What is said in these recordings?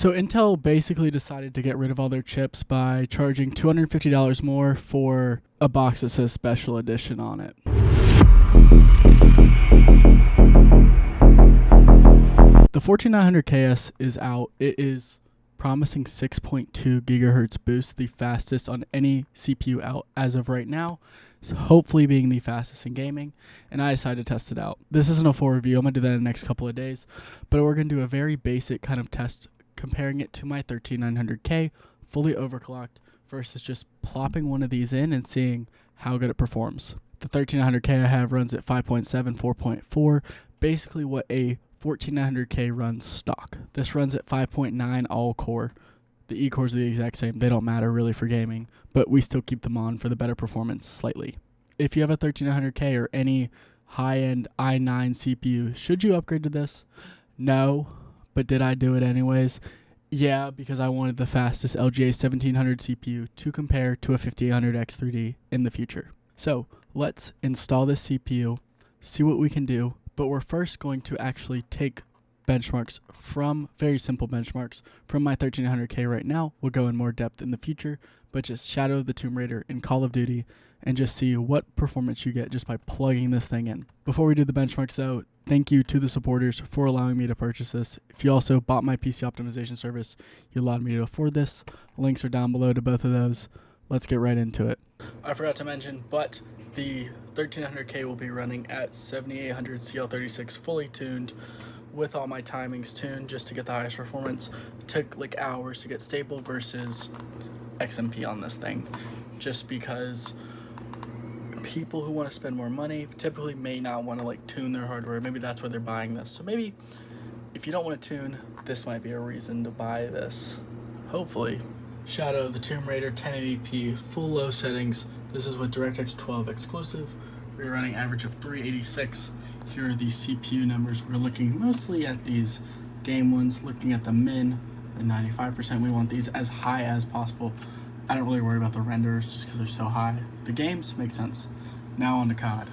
So Intel basically decided to get rid of all their chips by charging $250 more for a box that says Special Edition on it. The 14900KS is out. It is promising 6.2 gigahertz boost, the fastest on any CPU out as of right now. So hopefully being the fastest in gaming, and I decided to test it out. This isn't a full review. I'm going to do that in the next couple of days, but we're going to do a very basic kind of test comparing it to my 13900K fully overclocked versus just plopping one of these in and seeing how good it performs. The 13900K I have runs at 5.7, 4.4, basically what a 14900K runs stock. This runs at 5.9 all core. The E-cores are the exact same. They don't matter really for gaming, but we still keep them on for the better performance slightly. If you have a 13900K or any high-end i9 CPU, should you upgrade to this? No, but did I do it anyways? Yeah, because I wanted the fastest LGA 1700 CPU to compare to a 5800X3D in the future. So let's install this CPU, see what we can do, but we're first going to actually take benchmarks from very simple benchmarks from my 13900K right now. We'll go in more depth in the future, but just Shadow of the Tomb Raider in Call of Duty and just see what performance you get just by plugging this thing in. Before we do the benchmarks though, thank you to the supporters for allowing me to purchase this. If you also bought my PC optimization service, you allowed me to afford this. Links are down below to both of those. Let's get right into it. I forgot to mention, but the 13900K will be running at 7800 CL36 fully tuned with all my timings tuned just to get the highest performance. It took like hours to get stable versus XMP on this thing, just because people who want to spend more money typically may not want to like tune their hardware. Maybe that's why they're buying this. So maybe if you don't want to tune, this might be a reason to buy this. Hopefully. Shadow of the Tomb Raider 1080p full low settings. This is with DirectX 12 exclusive. We're running average of 386. Here are the CPU numbers. We're looking mostly at these game ones, looking at the min and 95%. We want these as high as possible. I don't really worry about the renders just because they're so high. The games make sense. Now on to COD.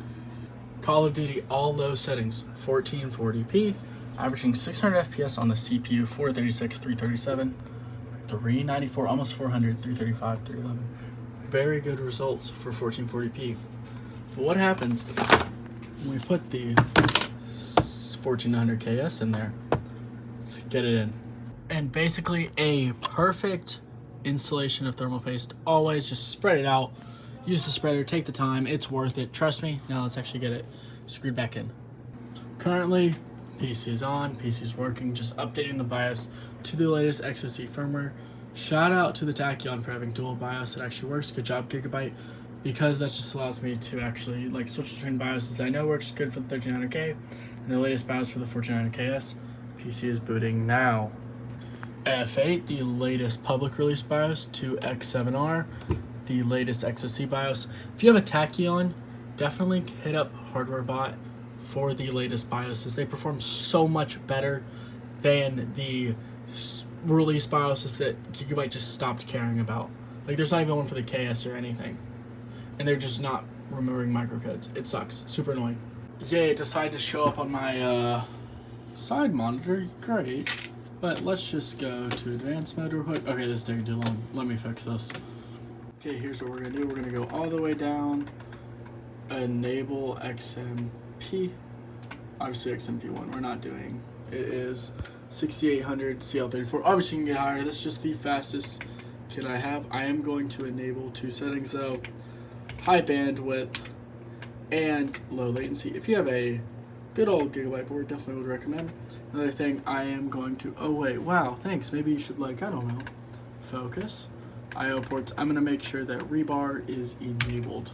Call of Duty all low settings, 1440p, averaging 600 FPS on the CPU, 436, 337, 394, almost 400, 335, 311. Very good results for 1440p. But what happens when we put the 14900KS in there? Let's get it in. And basically a perfect installation of thermal paste. Always just spread it out. Use the spreader, take the time, it's worth it. Trust me. Now let's actually get it screwed back in. Currently, PC is on, PC is working, just updating the BIOS to the latest XOC firmware. Shout out to the Tachyon for having dual BIOS. It actually works. Good job, Gigabyte, because that just allows me to actually like switch between BIOSes that I know works good for the 13900K and the latest BIOS for the 14900KS. PC is booting now. F8, the latest public release BIOS, to X7R, the latest XOC BIOS. If you have a Tachyon, definitely hit up HardwareBot for the latest BIOSes. They perform so much better than the release BIOSes that Gigabyte just stopped caring about. Like, there's not even one for the KS or anything. And they're just not remembering microcodes. It sucks. Super annoying. Yay, it decided to show up on my side monitor. Great. But let's just go to advanced mode real quick. Okay, this is taking too long. Let me fix this. Okay, here's what we're gonna do. We're gonna go all the way down, enable XMP. Obviously XMP1 we're not doing. It is 6800 CL34. Obviously you can get higher. This is just the fastest kit I have. I am going to enable two settings though. High bandwidth and low latency. If you have a good old Gigabyte board, definitely would recommend. Another thing I am going to, oh wait, wow, thanks. Maybe you should like, I don't know, focus. IO ports, I'm gonna make sure that rebar is enabled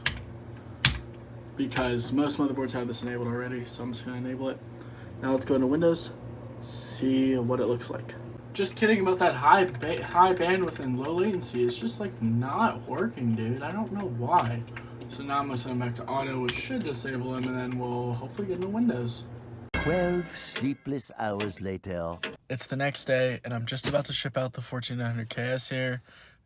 because most motherboards have this enabled already, so I'm just gonna enable it. Now let's go into Windows, see what it looks like. Just kidding about that high bandwidth and low latency. It's just like not working, dude. I don't know why. So now I'm gonna send them back to auto, which should disable them, and then we'll hopefully get into Windows. 12 sleepless hours later. It's the next day, and I'm just about to ship out the 14900KS here.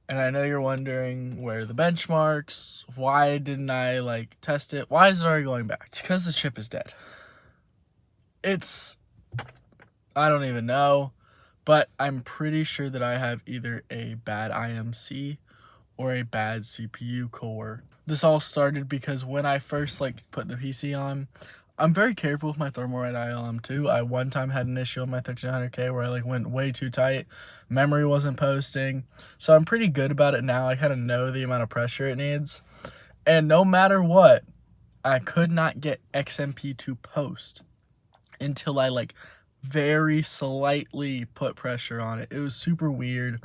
And I know you're wondering where are the benchmarks, why didn't I like test it, why is it already going back? It's because the chip is dead. I don't even know, but I'm pretty sure that I have either a bad IMC or a bad CPU core. This all started because when I first put the PC on, I'm very careful with my Thermalright ILM2. I one time had an issue on my 1300K where I went way too tight. Memory wasn't posting. So I'm pretty good about it now. I kind of know the amount of pressure it needs. And no matter what, I could not get XMP to post until I very slightly put pressure on it. It was super weird.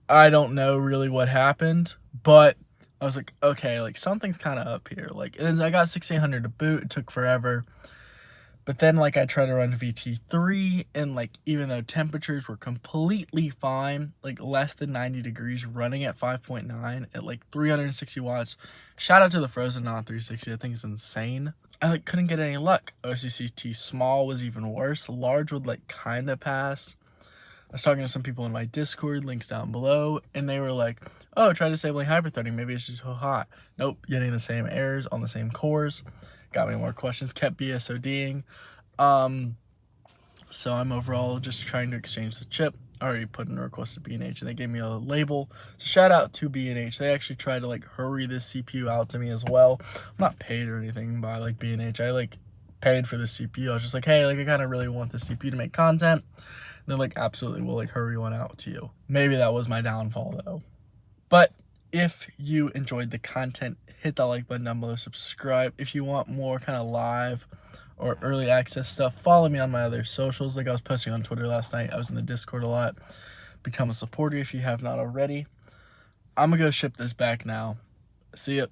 I don't know really what happened, but I was like, okay, something's kind of up here. And then I got 1600 to boot. It took forever. But then I tried to run VT3, and even though temperatures were completely fine, less than 90 degrees, running at 5.9 at 360 watts. Shout out to the Frozen Non 360. I think it's insane. I couldn't get any luck. OCCT small was even worse. Large would kind of pass. I was talking to some people in my Discord, links down below, and they were like, oh, try disabling hyperthreading. Maybe it's just too hot. Nope, getting the same errors on the same cores. Got me more questions, kept BSODing. So I'm overall just trying to exchange the chip. I already put in a request to B&H, and they gave me a label. So shout out to B&H. They actually tried to hurry this CPU out to me as well. I'm not paid or anything by B&H. I paid for the CPU. I was just hey, I kind of really want the CPU to make content. They're absolutely will hurry one out to you. Maybe that was my downfall though. But if you enjoyed the content, hit that like button down below, subscribe. If you want more kind of live or early access stuff, follow me on my other socials. I was posting on Twitter last night. I was in the Discord a lot. Become a supporter if you have not already. I'm gonna go ship this back now. See ya.